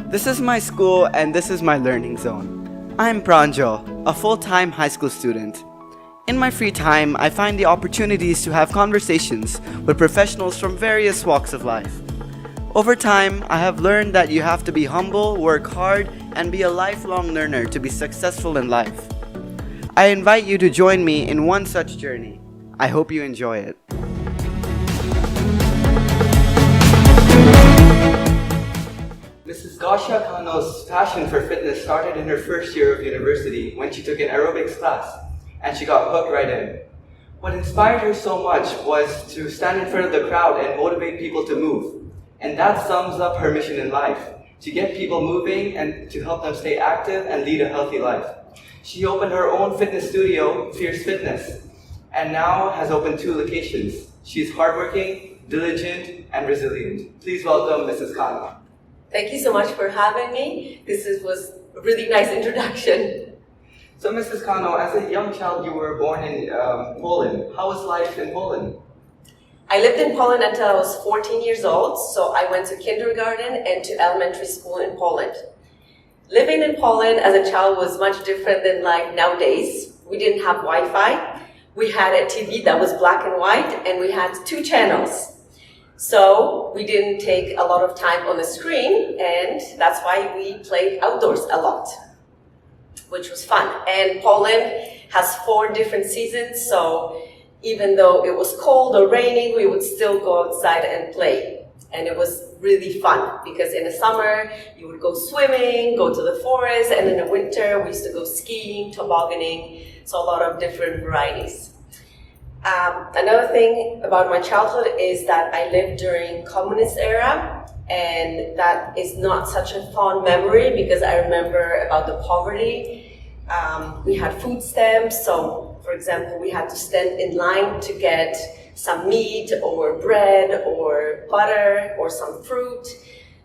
This is my school and this is my learning zone. I'm Pranjal, a full-time high school student. In my free time, I find the opportunities to have conversations with professionals from various walks of life. Over time, I have learned that you have to be humble, work hard, and be a lifelong learner to be successful in life. I invite you to join me in one such journey. I hope you enjoy it. Mrs. Gosia Cano's passion for fitness started in her first year of university when she took an aerobics class, and she got hooked right in. What inspired her so much was to stand in front of the crowd and motivate people to move. And that sums up her mission in life, to get people moving and to help them stay active and lead a healthy life. She opened her own fitness studio, Fierce Fitness, and now has opened 2 locations. She's hardworking, diligent, and resilient. Please welcome Mrs. Cano. Thank you so much for having me. This was a really nice introduction. So Mrs. Cano, as a young child, you were born in Poland. How was life in Poland? I lived in Poland until I was 14 years old, so I went to kindergarten and to elementary school in Poland. Living in Poland as a child was much different than life nowadays. We didn't have Wi-Fi. We had a TV that was black and white, and we had 2 channels. So we didn't take a lot of time on the screen, and that's why we played outdoors a lot, which was fun. And Poland has 4 different seasons, so even though it was cold or raining, we would still go outside and play. And it was really fun because in the summer, you would go swimming, go to the forest, and in the winter, we used to go skiing, tobogganing, so a lot of different varieties. Another thing about my childhood is that I lived during communist era, and that is not such a fond memory because I remember about the poverty. We had food stamps, so for example, we had to stand in line to get some meat or bread or butter or some fruit.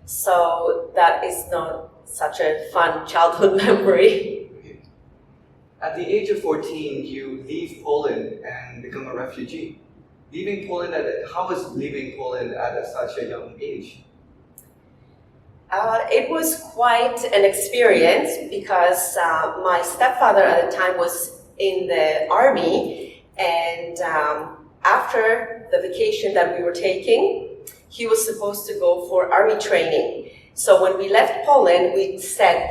So that is not such a fun childhood memory. At the age of 14, you leave Poland and become a refugee. How was leaving Poland at such a young age? It was quite an experience because my stepfather at the time was in the army, and after the vacation that we were taking, he was supposed to go for army training. So when we left Poland, we said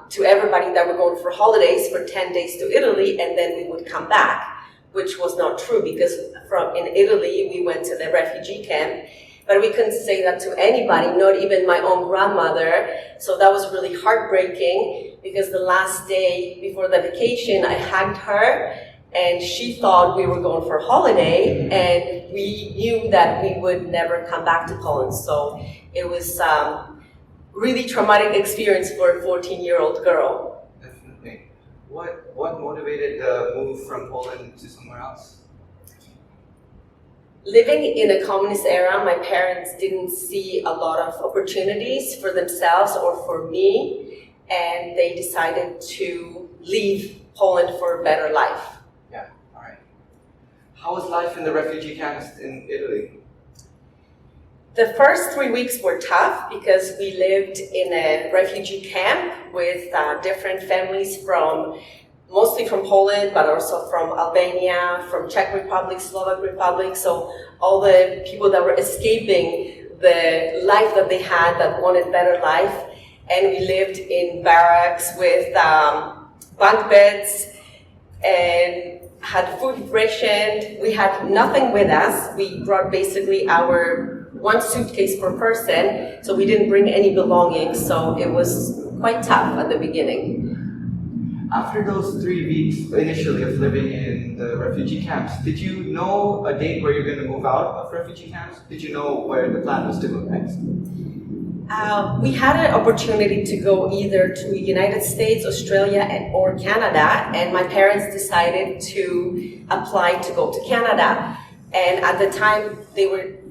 to everybody that we're going for holidays for 10 days to Italy, and then we would come back, which was not true because in Italy, we went to the refugee camp, but we couldn't say that to anybody, not even my own grandmother. So that was really heartbreaking because the last day before the vacation, I hugged her and she thought we were going for a holiday, and we knew that we would never come back to Poland. So it was really traumatic experience for a 14-year-old girl. Definitely. What motivated the move from Poland to somewhere else? Living in a communist era, my parents didn't see a lot of opportunities for themselves or for me, and they decided to leave Poland for a better life. Yeah, all right. How was life in the refugee camps in Italy? The first 3 weeks were tough because we lived in a refugee camp with different families mostly from Poland, but also from Albania, from Czech Republic, Slovak Republic. So all the people that were escaping the life that they had, that wanted better life. And we lived in barracks with bunk beds and had food rationed. We had nothing with us. We brought basically our 1 suitcase per person, so we didn't bring any belongings. So it was quite tough at the beginning. After those 3 weeks initially of living in the refugee camps, did you know a date where you're going to move out of refugee camps? Did you know where the plan was to go next? We had an opportunity to go either to the United States, Australia, or Canada, and my parents decided to apply to go to Canada. And at the time,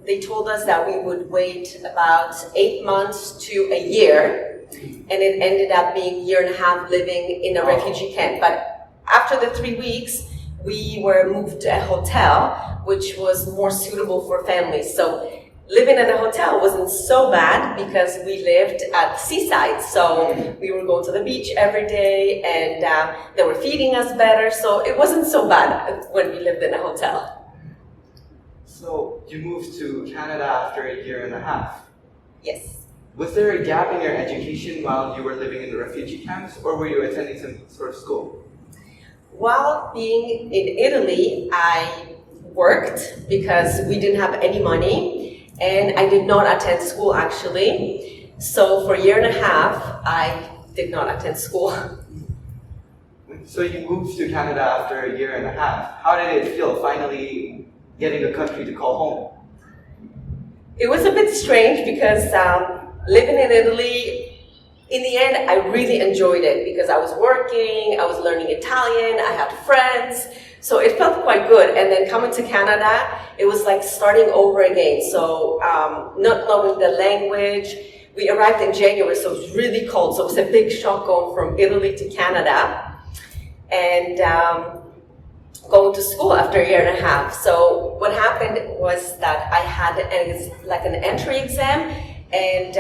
they told us that we would wait about 8 months to a year. And it ended up being a year and a half living in a refugee camp. But after the 3 weeks, we were moved to a hotel, which was more suitable for families. So living in a hotel wasn't so bad because we lived at the seaside. So we were going to the beach every day, and they were feeding us better. So it wasn't so bad when we lived in a hotel. So you moved to Canada after a year and a half. Yes. Was there a gap in your education while you were living in the refugee camps, or were you attending some sort of school? While being in Italy, I worked because we didn't have any money, and I did not attend school actually. So for a year and a half, I did not attend school. So you moved to Canada after a year and a half. How did it feel finally getting a country to call home? It was a bit strange because living in Italy, in the end, I really enjoyed it because I was working, I was learning Italian, I had friends, so it felt quite good. And then coming to Canada, it was like starting over again. So not knowing the language, we arrived in January, so it was really cold. So it was a big shock going from Italy to Canada, and going to school after a year and a half. So what happened was that I had an entry exam, and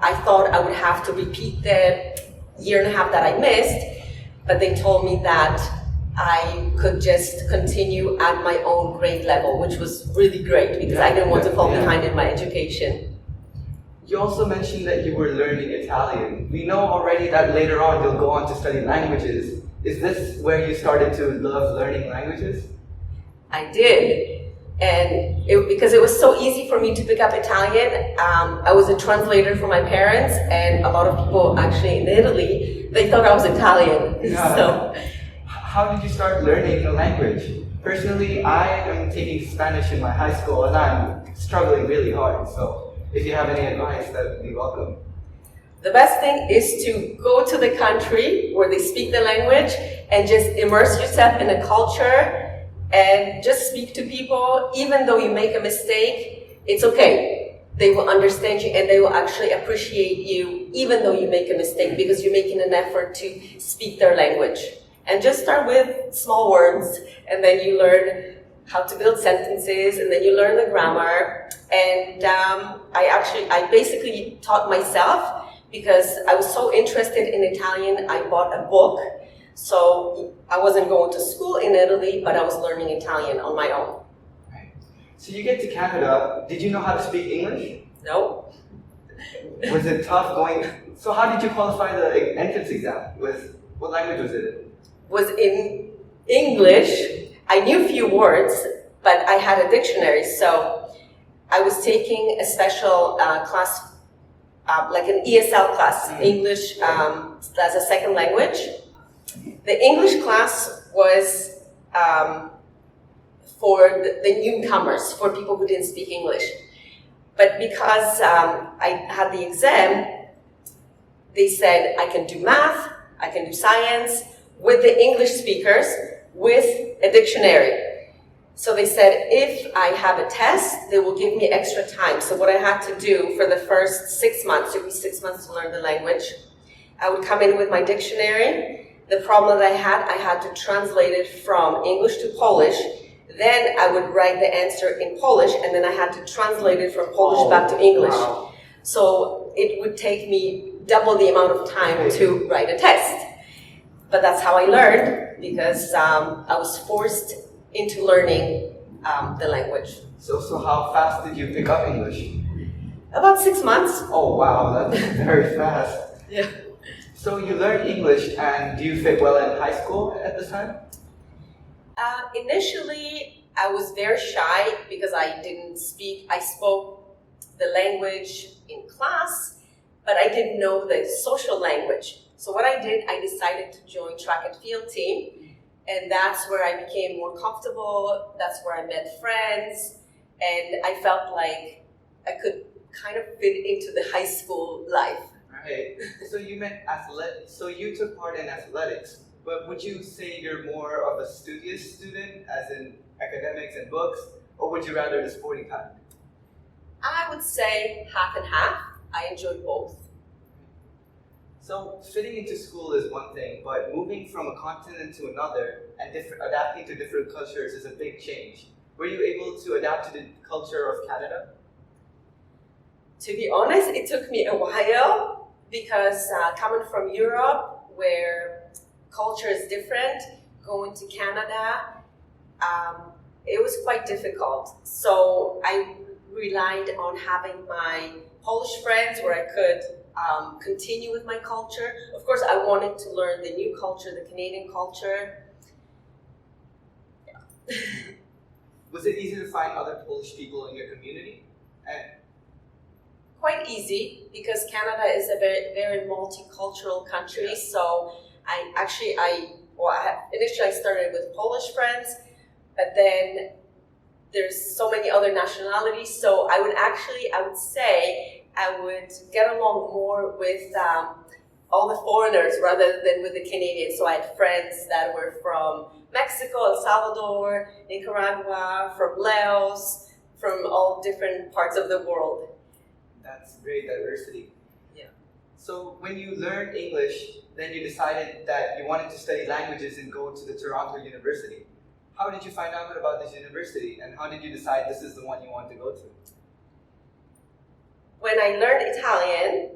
I thought I would have to repeat the year and a half that I missed, but they told me that I could just continue at my own grade level, which was really great because I didn't want to fall behind in my education. You also mentioned that you were learning Italian. We know already that later on you'll go on to study languages. Is this where you started to love learning languages? I did. And because it was so easy for me to pick up Italian, I was a translator for my parents, and a lot of people actually in Italy, they thought I was Italian. Yeah. So, how did you start learning the language? Personally, I am taking Spanish in my high school, and I'm struggling really hard. So if you have any advice, that would be welcome. the best thing is to go to the country where they speak the language and just immerse yourself in a culture and just speak to people. Even though you make a mistake, it's okay. They will understand you and they will actually appreciate you even though you make a mistake because you're making an effort to speak their language. And just start with small words, and then you learn how to build sentences, and then you learn the grammar. And I basically taught myself because I was so interested in Italian. I bought a book. So I wasn't going to school in Italy, but I was learning Italian on my own. Right. So you get to Canada. Did you know how to speak English? No. Was it tough going? So how did you qualify the entrance exam? What language was it? Was in English. I knew a few words, but I had a dictionary. So I was taking a special class, like an ESL class, English as a second language. The English class was for the newcomers, for people who didn't speak English. But because I had the exam, they said I can do math, I can do science with the English speakers with a dictionary. So they said if I have a test, they will give me extra time. So what I had to do for the first 6 months, it took me 6 months to learn the language, I would come in with my dictionary. The problem that I had to translate it from English to Polish. Then I would write the answer in Polish, and then I had to translate it from Polish back to English. Wow. So it would take me double the amount of time to write a test. But that's how I learned, because I was forced into learning the language. So how fast did you pick up English? About 6 months. Oh wow, that's very fast. Yeah. So you learned English, and do you fit well in high school at this time? Initially, I was very shy because I didn't speak. I spoke the language in class, but I didn't know the social language. So what I did, I decided to join track and field team, and that's where I became more comfortable. That's where I met friends, and I felt like I could kind of fit into the high school life. Right. So you meant athletics. So you took part in athletics, but would you say you're more of a studious student, as in academics and books, or would you rather the sporting kind? I would say half and half. I enjoyed both. So fitting into school is one thing, but moving from a continent to another and adapting to different cultures is a big change. Were you able to adapt to the culture of Canada? To be honest, it took me a while because coming from Europe, where culture is different, going to Canada, it was quite difficult. So I relied on having my Polish friends where I could continue with my culture. Of course, I wanted to learn the new culture, the Canadian culture. Yeah. Was it easy to find other Polish people in your community? And quite easy because Canada is a very, very multicultural country. Yeah. So initially I started with Polish friends, but then there's so many other nationalities. So I would say I would get along more with all the foreigners rather than with the Canadians. So I had friends that were from Mexico, El Salvador, Nicaragua, from Laos, from all different parts of the world. that's great diversity. Yeah. So when you learned English, then you decided that you wanted to study languages and go to the Toronto University. How did you find out about this university, and how did you decide this is the one you want to go to? When I learned Italian,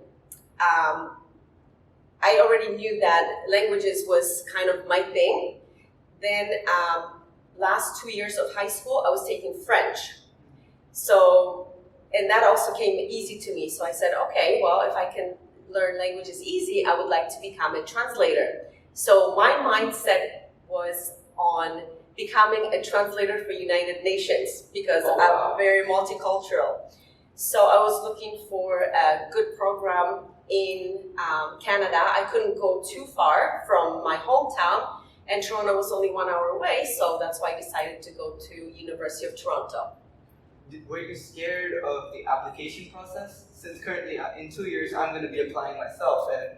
I already knew that languages was kind of my thing. Then last 2 years of high school, I was taking French. So, and that also came easy to me. So I said, okay, well, if I can learn languages easy, I would like to become a translator. So my mindset was on becoming a translator for United Nations because I'm very multicultural. So I was looking for a good program in Canada. I couldn't go too far from my hometown, and Toronto was only 1 hour away, so that's why I decided to go to University of Toronto. Were you scared of the application process? Since currently in 2 years I'm going to be applying myself, and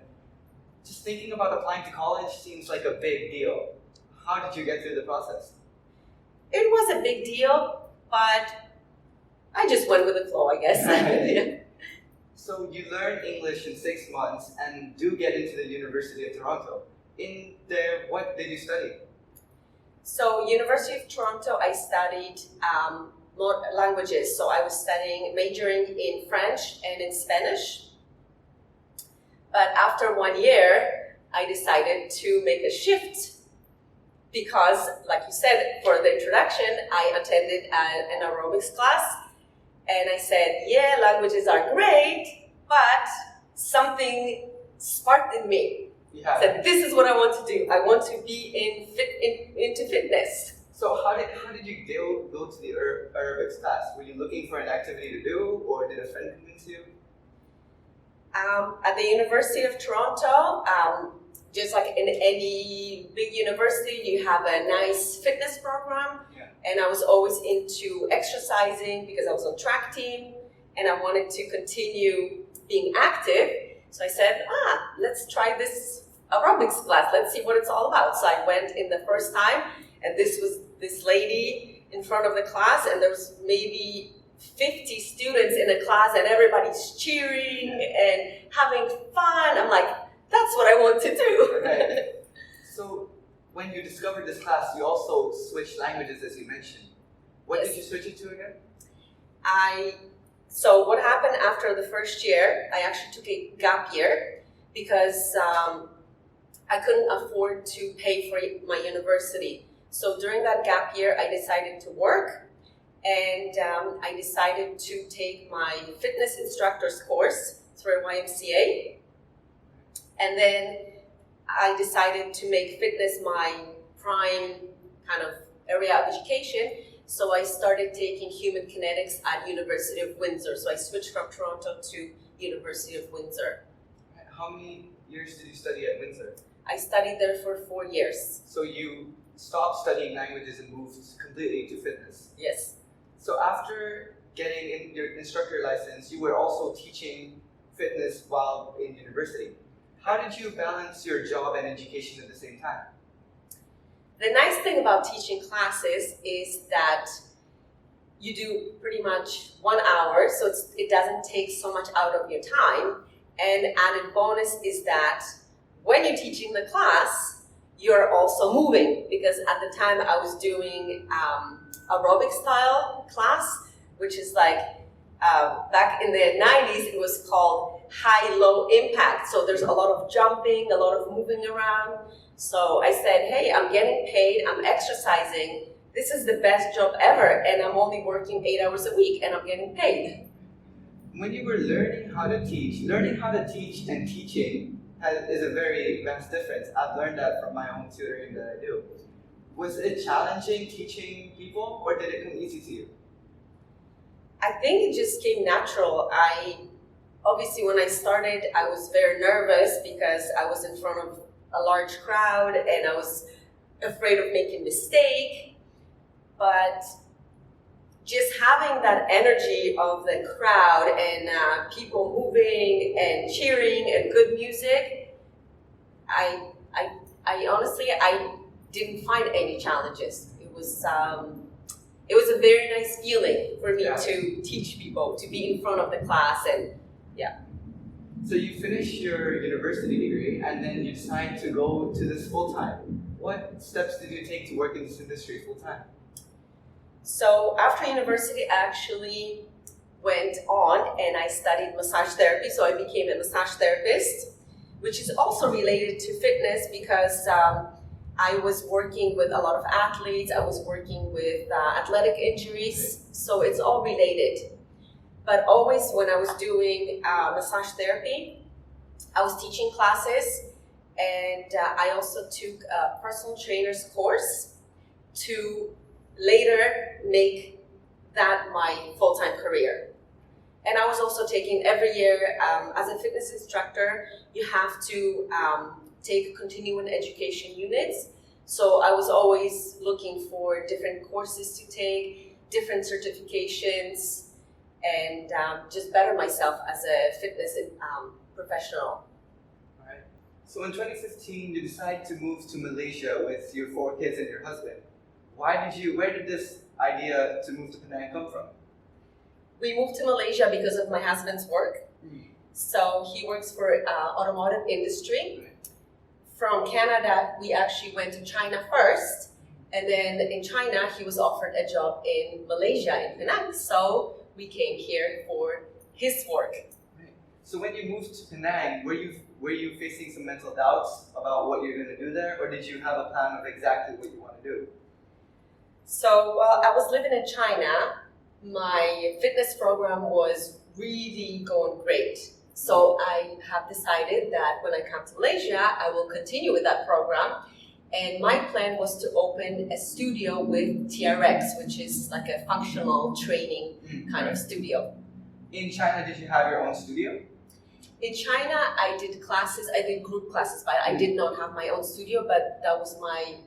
just thinking about applying to college seems like a big deal. How did you get through the process? It was a big deal, but I just went with the flow, I guess. Yeah. So you learn English in 6 months and do get into the University of Toronto. In there, what did you study? So University of Toronto, I studied more languages. So I was majoring in French and in Spanish. But after 1 year, I decided to make a shift because, like you said, for the introduction, I attended an aerobics class. And I said, yeah, languages are great, but something sparked in me. Yeah. I said, this is what I want to do. I want to be into fitness. So how did you go to the aerobics class? Were you looking for an activity to do, or did a friend convince you? At the University of Toronto, just like in any big university, you have a nice fitness program. Yeah. And I was always into exercising because I was on track team and I wanted to continue being active. So I said, let's try this aerobics class. Let's see what it's all about. So I went in the first time, and this was this lady in front of the class, and there was maybe 50 students in the class, and everybody's cheering and having fun. I'm like, that's what I want to do. Okay. So when you discovered this class, you also switched languages, as you mentioned. What did you switch it to again? So what happened after the first year, I actually took a gap year because I couldn't afford to pay for my university. So during that gap year, I decided to work, and I decided to take my fitness instructor's course through YMCA. And then I decided to make fitness my prime kind of area of education. So I started taking human kinetics at University of Windsor. So I switched from Toronto to University of Windsor. How many years did you study at Windsor? I studied there for 4 years. So you stopped studying languages and moved completely to fitness? Yes. So after getting your instructor license, you were also teaching fitness while in university. How did you balance your job and education at the same time? The nice thing about teaching classes is that you do pretty much 1 hour, so it doesn't take so much out of your time. And added bonus is that when you're teaching the class, you're also moving, because at the time I was doing aerobic style class, which is like back in the 90s, it was called high-low impact. So there's a lot of jumping, a lot of moving around. So I said, hey, I'm getting paid, I'm exercising. This is the best job ever, and I'm only working 8 hours a week, and I'm getting paid. When you were learning how to teach and teaching is a very vast difference. I've learned that from my own tutoring that I do. Was it challenging teaching people, or did it come easy to you? I think it just came natural. Obviously, when I started, I was very nervous because I was in front of a large crowd and I was afraid of making a mistake. But just having that energy of the crowd and people moving and cheering and good music, I honestly, I didn't find any challenges. It was a very nice feeling for me to teach people, to be in front of the class, and yeah. So you finished your university degree and then you decided to go to this full-time. What steps did you take to work in this industry full-time? So after university, I actually went on and I studied massage therapy. So I became a massage therapist, which is also related to fitness because I was working with a lot of athletes. I was working with athletic injuries. So it's all related. But always when I was doing massage therapy, I was teaching classes, and I also took a personal trainer's course to later make that my full-time career. And I was also taking every year, as a fitness instructor, you have to take continuing education units. So I was always looking for different courses to take, different certifications, and just better myself as a fitness professional. All right. So in 2015, you decided to move to Malaysia with your 4 kids and your husband. Where did this idea to move to Penang come from? We moved to Malaysia because of my husband's work. So he works for automotive industry. From Canada, we actually went to China first. And then in China, he was offered a job in Malaysia, in Penang. So we came here for his work. Right. So when you moved to Penang, were you facing some mental doubts about what you're going to do there, or did you have a plan of exactly what you want to do? So while I was living in China, my fitness program was really going great. So I have decided that when I come to Malaysia, I will continue with that program. And my plan was to open a studio with TRX, which is like a functional training kind of studio. In China, did you have your own studio? In China, I did group classes, but I did not have my own studio, but that was my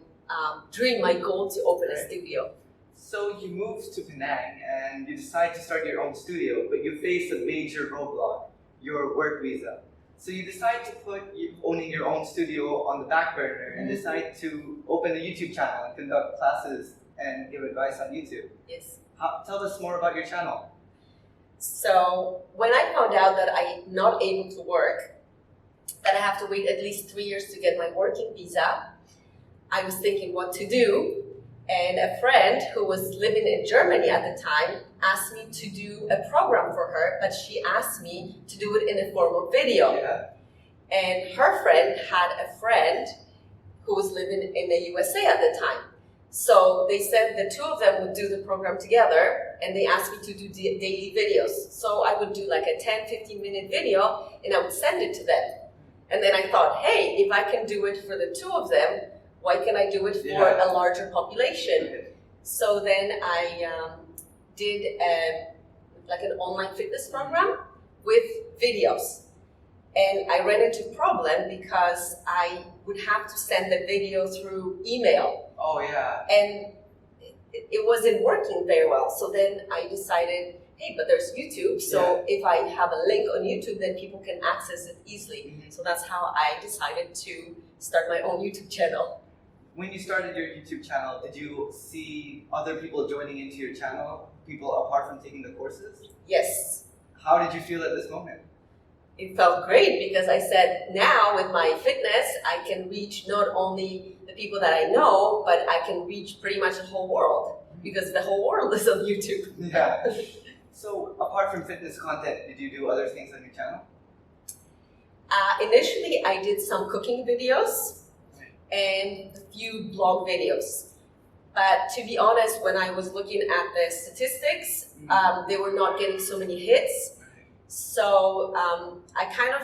dream, my goal to open a studio. So you moved to Penang and you decided to start your own studio, but you faced a major roadblock, your work visa. So you decided to put owning your own studio on the back burner and decide to open a YouTube channel and conduct classes and give advice on YouTube. Yes. Tell us more about your channel. So when I found out that I'm not able to work, that I have to wait at least 3 years to get my working visa, I was thinking what to do. And a friend who was living in Germany at the time asked me to do a program for her, but she asked me to do it in a form of video. Yeah. And her friend had a friend who was living in the USA at the time. So they said the two of them would do the program together, and they asked me to do daily videos. So I would do like a 10-15 minute video, and I would send it to them. And then I thought, hey, if I can do it for the two of them, why can't I do it for a larger population? So then I did an online fitness program with videos. And I ran into a problem because I would have to send the video through email. Oh, yeah. And it wasn't working very well. So then I decided, hey, but there's YouTube. So if I have a link on YouTube, then people can access it easily. So that's how I decided to start my own YouTube channel. When you started your YouTube channel, did you see other people joining into your channel, people apart from taking the courses? Yes. How did you feel at this moment? It felt great because I said, now with my fitness, I can reach not only the people that I know, but I can reach pretty much the whole world because the whole world is on YouTube. Yeah. So apart from fitness content, did you do other things on your channel? Initially, I did some cooking videos and a few blog videos. But to be honest, when I was looking at the statistics, they were not getting so many hits. So I kind of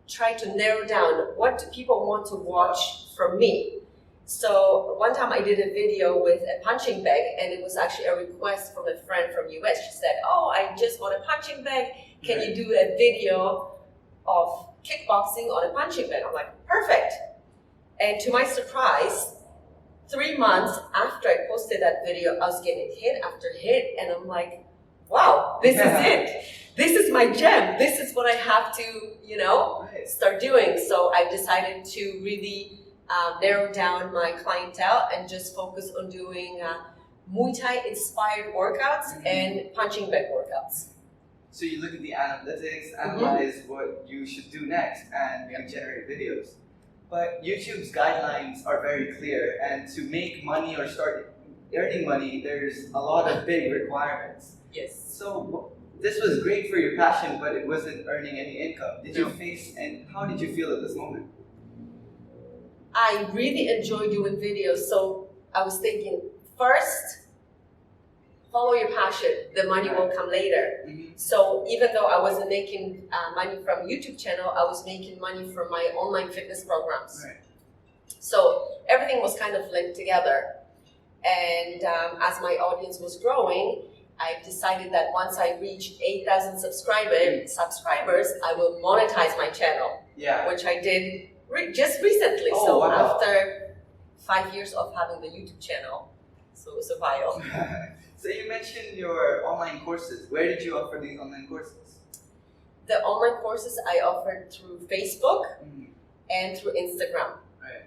tried to narrow down what do people want to watch from me. So one time I did a video with a punching bag, and it was actually a request from a friend from US. She said, "Oh, I just bought a punching bag. Can you do a video of kickboxing on a punching bag?" I'm like, perfect. And to my surprise, 3 months after I posted that video, I was getting hit after hit, and I'm like, wow, this is it. This is my gem. This is what I have to, start doing. So I decided to really narrow down my clientele and just focus on doing Muay Thai inspired workouts and punching bag workouts. So you look at the analytics, analyze what you should do next, and you generate videos. But YouTube's guidelines are very clear, and to make money or start earning money, there's a lot of big requirements. Yes. So this was great for your passion, but it wasn't earning any income. Did you face, and how did you feel at this moment? I really enjoy doing videos, so I was thinking, first, follow your passion, the money will come later. So even though I wasn't making money from YouTube channel, I was making money from my online fitness programs. So everything was kind of linked together. And as my audience was growing, I decided that once I reached 8,000 subscribers, I will monetize my channel, which I did just recently. Oh, wow. After 5 years of having the YouTube channel, so it was a while. So you mentioned your online courses. Where did you offer these online courses? The online courses I offered through Facebook and through Instagram. Right.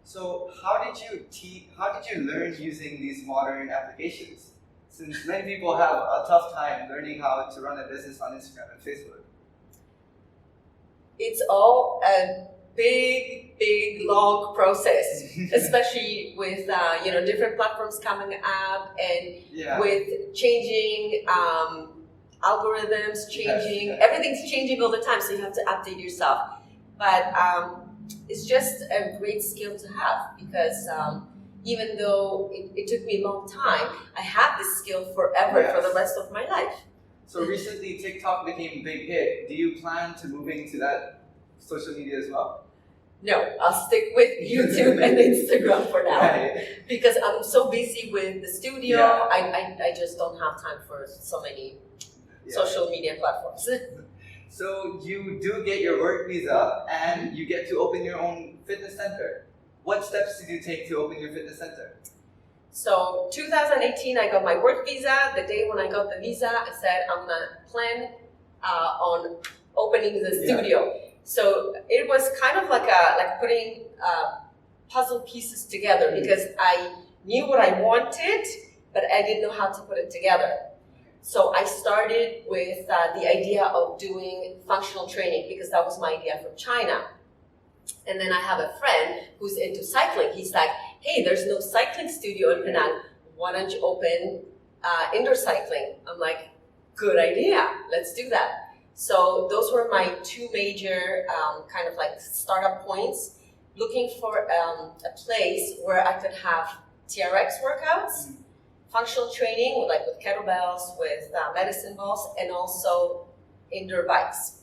So how did you learn using these modern applications? Since many people have a tough time learning how to run a business on Instagram and Facebook. It's all a big, long process, especially with different platforms coming up and with changing algorithms, everything's changing all the time, so you have to update yourself. But it's just a great skill to have because even though it took me a long time, I have this skill forever for the rest of my life. So recently TikTok became a big hit. Do you plan to moving to that social media as well? No, I'll stick with YouTube and Instagram for now because I'm so busy with the studio. I just don't have time for so many social media platforms. So you do get your work visa and you get to open your own fitness center. What steps did you take to open your fitness center? So 2018, I got my work visa. The day when I got the visa, I said I'm gonna plan on opening the studio. So it was kind of like putting puzzle pieces together because I knew what I wanted, but I didn't know how to put it together. So I started with the idea of doing functional training because that was my idea from China. And then I have a friend who's into cycling. He's like, hey, there's no cycling studio in Penang. Why don't you open indoor cycling? I'm like, good idea. Let's do that. So those were my two major kind of like startup points, looking for a place where I could have TRX workouts, functional training with kettlebells, with medicine balls, and also indoor bikes.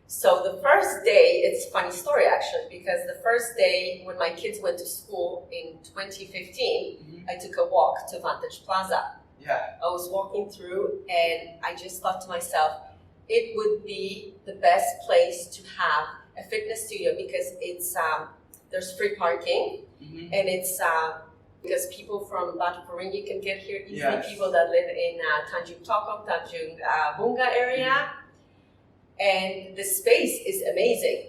So the first day, it's a funny story actually, because the first day when my kids went to school in 2015, I took a walk to Vantage Plaza. I was walking through and I just thought to myself, it would be the best place to have a fitness studio because it's there's free parking and it's because people from Batu Peringgi can get here easily. People that live in Tanjung Tokong, Tanjung Bunga area, and the space is amazing.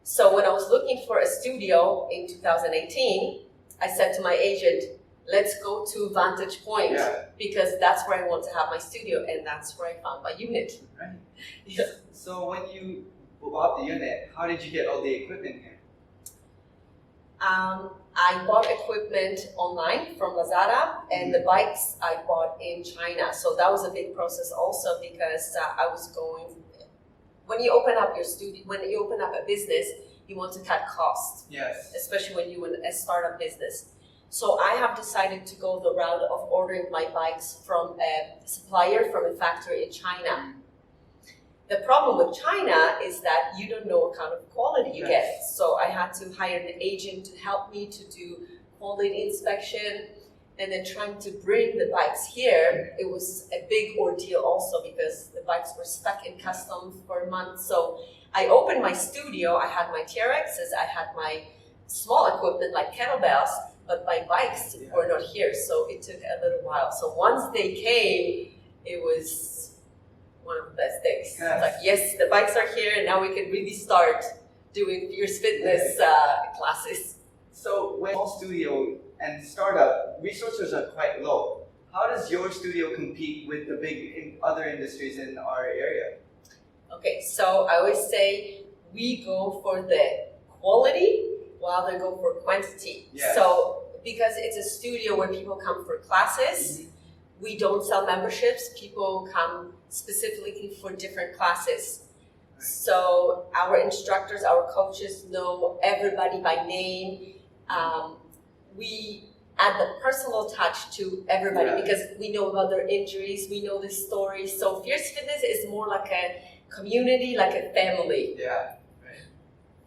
So when I was looking for a studio in 2018, I said to my agent, let's go to Vantage Point because that's where I want to have my studio, and that's where I found my unit. So when you bought the unit, how did you get all the equipment here? I bought equipment online from Lazada, and the bikes I bought in China. So that was a big process also, because I was going. When you open up your studio, when you open up a business, you want to cut costs. Yes. Especially when you're a startup business. So I have decided to go the route of ordering my bikes from a supplier from a factory in China. The problem with China is that you don't know what kind of quality you get. So I had to hire an agent to help me to do quality inspection, and then trying to bring the bikes here, it was a big ordeal also, because the bikes were stuck in customs for months. So I opened my studio, I had my TRXs, I had my small equipment like kettlebells, but my bikes were not here, so it took a little while. So once they came, it was one of the best things. Yes. Like, yes, the bikes are here, and now we can really start doing fierce fitness classes. So when small studio and startup, resources are quite low. How does your studio compete with the big other industries in our area? Okay, so I always say we go for the quality while they go for quantity. Yes. So because it's a studio where people come for classes, we don't sell memberships. People come specifically for different classes. Right. So our instructors, our coaches know everybody by name. We add the personal touch to everybody because we know about their injuries, we know the stories. So Fierce Fitness is more like a community, like a family. Yeah, right.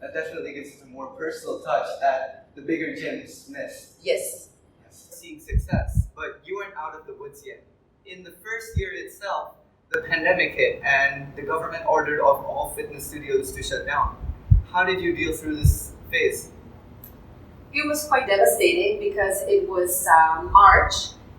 That definitely gives us a more personal touch that the bigger gyms miss. Yes. Seeing success, but you weren't out of the woods yet. In the first year itself, the pandemic hit and the government ordered of all fitness studios to shut down. How did you deal through this phase? It was quite devastating because it was March,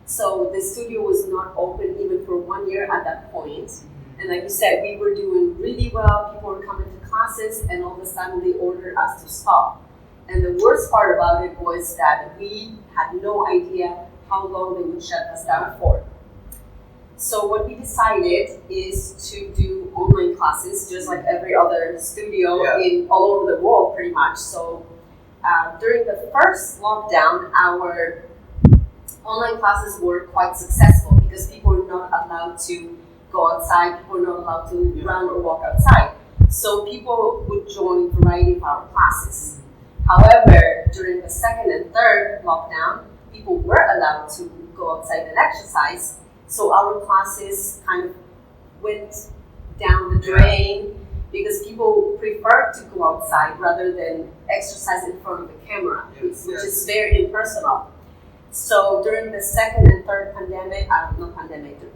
so the studio was not open even for 1 year at that point. And like you said, we were doing really well, people were coming to classes, and all of a sudden they ordered us to stop. And the worst part about it was that we had no idea how long they would shut us down for. So what we decided is to do online classes, just like every other studio in all over the world, pretty much. So during the first lockdown, our online classes were quite successful because people were not allowed to go outside, people were not allowed to run or walk outside. So people would join a variety of our classes. However, during the second and third lockdown, people were allowed to go outside and exercise. So our classes kind of went down the drain because people prefer to go outside rather than exercise in front of the camera, which is very impersonal. So during the second and third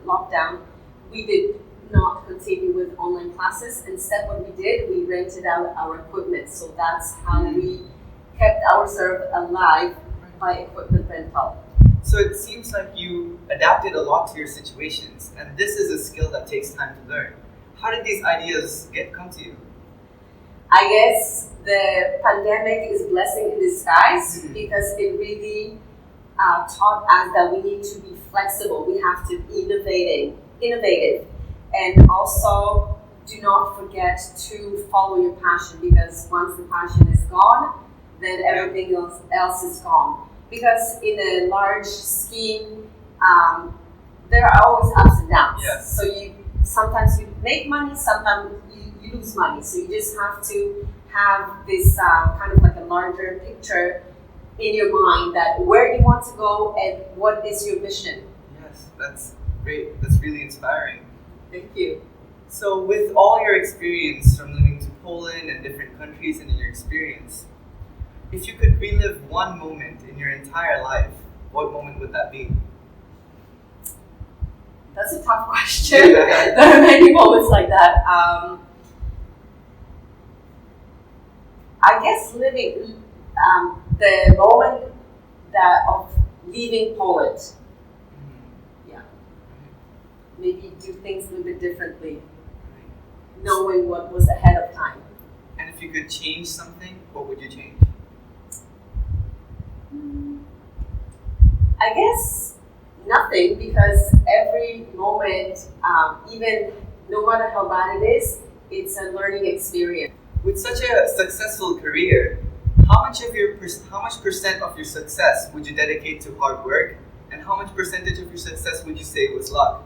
lockdown, we did not continue with online classes. Instead, what we did, we rented out our equipment. So that's how we kept ourselves alive by equipment rental. So it seems like you adapted a lot to your situations, and this is a skill that takes time to learn. How did these ideas come to you? I guess the pandemic is a blessing in disguise because it really taught us that we need to be flexible. We have to be innovative, and also do not forget to follow your passion, because once the passion is gone, then everything else is gone. Because in a large scheme, there are always ups and downs. Yes. So sometimes you make money, sometimes you lose money. So you just have to have this kind of like a larger picture in your mind that where you want to go and what is your mission. Yes, that's great. That's really inspiring. Thank you. So with all your experience from living to Poland and different countries and in your experience, if you could relive one moment in your entire life, what moment would that be? That's a tough question. There are many moments like that. I guess living the moment of leaving Poland. Yeah. Maybe do things a little bit differently, knowing what was ahead of time. And if you could change something, what would you change? I guess nothing, because every moment, even no matter how bad it is, it's a learning experience. With such a successful career, how how much percent of your success would you dedicate to hard work, and how much percentage of your success would you say was luck?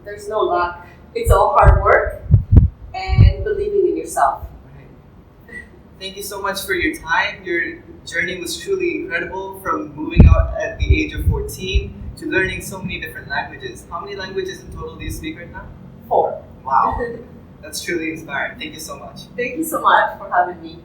There's no luck. It's all hard work and believing in yourself. Thank you so much for your time. Your journey was truly incredible, from moving out at the age of 14 to learning so many different languages. How many languages in total do you speak right now? 4. Wow, that's truly inspiring. Thank you so much. Thank you so much for having me.